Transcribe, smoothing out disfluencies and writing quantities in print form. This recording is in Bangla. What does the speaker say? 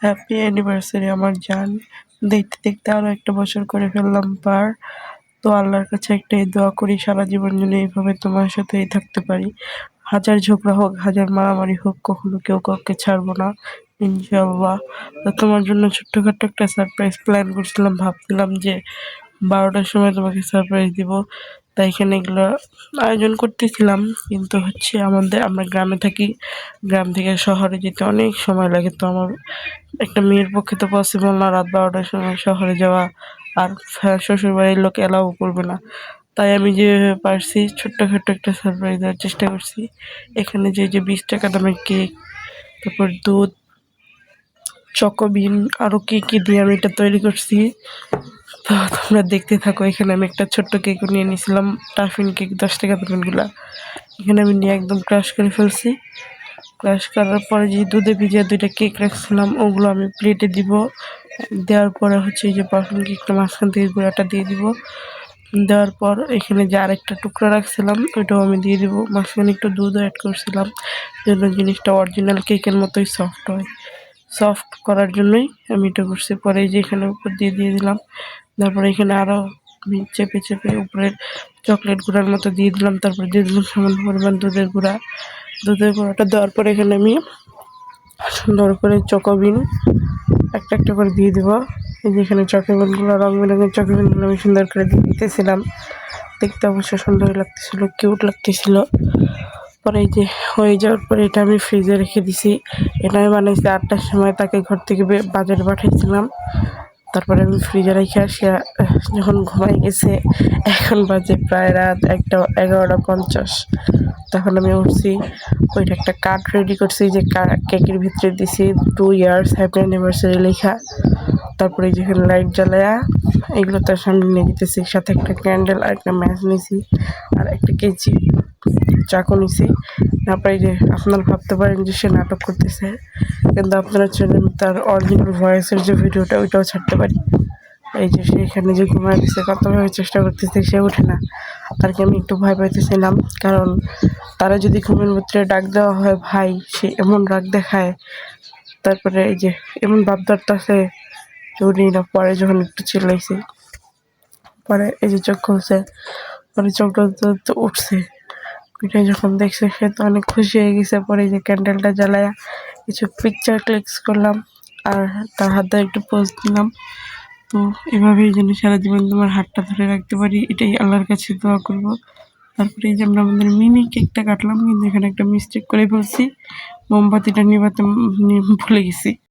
হ্যাপি অ্যানিভার্সারি আমার জান। দেখতে দেখতে আরো একটা বছর করে ফেললাম পার। তো আল্লাহর কাছে একটাই দোয়া করি, সারা জীবন যেন এইভাবে তোমার সাথেই থাকতে পারি। হাজার ঝগড়া হোক, হাজার মারামারি হোক, কখনো কেউ কাউকে ছাড়বো না, ইনশাআল্লাহ। তো তোমার জন্য ছোট্টখাট্ট একটা সারপ্রাইজ প্ল্যান করছিলাম, ভাবছিলাম যে 12টার সময় তোমাকে সারপ্রাইজ দিব। তাই এখানে এগুলো আয়োজন করতেছিলাম, কিন্তু আমরা গ্রামে থাকি, গ্রাম থেকে শহরে যেতে অনেক সময় লাগে। তো আমার একটা মেয়ের পক্ষে তো পসিবল না রাত 12টার সময় শহরে যাওয়া, আর শ্বশুর বাড়ির লোক এলাও করবে না। তাই আমি যেভাবে পারছি ছোট্টখাট্ট একটা সারপ্রাইজ দেওয়ার চেষ্টা করছি। এখানে যে 20 টাকা দামের কেক, তারপর দুধ, চকোবিন, আরো কি কি দিয়ে আমি এটা তৈরি করছি। তো তোমরা দেখতে থাকো। এখানে আমি একটা ছোট্ট কেকও নিয়ে নিয়েছিলাম, টাফিন কেক 10 টাকা দামের গুলা। এখানে আমি নিয়ে একদম ক্রাশ করে ফেলছি। ক্রাশ করার পরে যে দুধে ভিজিয়ে 2টা কেক রাখছিলাম, ওগুলো আমি প্লেটে দিব। দেওয়ার পরে এই যে পারফিউম কেকটা মাঝখান থেকে গুঁড়াটা দিয়ে দিব। দেওয়ার পর এখানে যে আরেকটা টুকরা রাখছিলাম, ওইটাও আমি দিয়ে দিব। মাঝখানে একটু দুধও অ্যাড করছিলাম, যেন জিনিসটা অরিজিনাল কেকের মতোই সফট হয়। সফট করার জন্যই আমি এটা করছি। পরে এই যে এখানে উপর দিয়ে দিলাম। তারপরে এখানে আরো আমি চেপে চেপে উপরের চকলেট গুঁড়ার মতো দিয়ে দিলাম। তারপর দিয়ে দিলাম সামান্য পরিমাণ দুধের গুঁড়া। দুধের গুঁড়াটা দেওয়ার পরে এখানে আমি সুন্দর করে চকোবিন একটা একটা করে দিয়ে দিব। এই যে এখানে চকোবিনগুলো, রং বেরঙের চকোবিনগুলো আমি সুন্দর করে দিয়ে দিতেছিলাম। দেখতে অবশ্য সুন্দর লাগতেছিল, কিউট লাগতেছিল। পরে এই যে হয়ে যাওয়ার পরে এটা আমি ফ্রিজে রেখে দিছি। এটা আমি বানাইছি 8টার সময়, তাকে ঘর থেকে বাজারে পাঠাইছিলাম। তারপরে আমি ফ্রিজে রেখে আসিয়া যখন ঘুমাই গেছে, এখন বাজে প্রায় রাত 11:50। তখন আমি উঠছি, ওইটা একটা কার্ড রেডি করছি, যে কেকের ভিতরে দিছি 2 ইয়ার্স হ্যাপি অ্যানিভার্সারি লেখা। তারপরে যেখানে লাইট জ্বালায়া এগুলো তার সামনে নিয়ে দিতেছি, সাথে একটা ক্যান্ডেল আর একটা ম্যাচ নিয়েছি, আর একটা কেচি চাকু নিছি। তারপরে যে আপনারা ভাবতে পারেন যে সে নাটক করতেছে, কিন্তু আপনারা চাইলে তার অরিজিনাল ভয়েসের যে ভিডিওটা, ওইটাও ছাড়তে পারি। এই যে সেখানে যে ঘুমায় দিচ্ছে, কতভাবে চেষ্টা করতেছে, সে ওঠে না। তারকে আমি একটু ভয় পাইতেছিলাম, কারণ তারা যদি ঘুমের ভিতরে ডাক দেওয়া হয় ভাই, সে এমন রাগ দেখায়। তারপরে এই যে এমন ভাব ধরতেছে উনি না। পরে যখন একটু চিল্লাইছি, পরে এই যে চোখ খুলছে, পরে চোখটা তো উঠছে। ওইটা যখন দেখছে, সে তো অনেক খুশি হয়ে গেছে। পরে এই যে ক্যান্ডেলটা জ্বালায়া কিছু পিকচার ক্লিকস করলাম, আর তার হাত ধরে একটু পোজ দিলাম। তো এভাবেই যেন সারা জীবন তোমার হাতটা ধরে রাখতে পারি, এটাই আল্লাহর কাছে দোয়া করবো। তারপরে এই যে আমরা আমাদের মিনি কেকটা কাটলাম, কিন্তু এখানে একটা মিস্টেক করে ফেলছি, মোমবাতিটা নিভাতে ভুলে গেছি।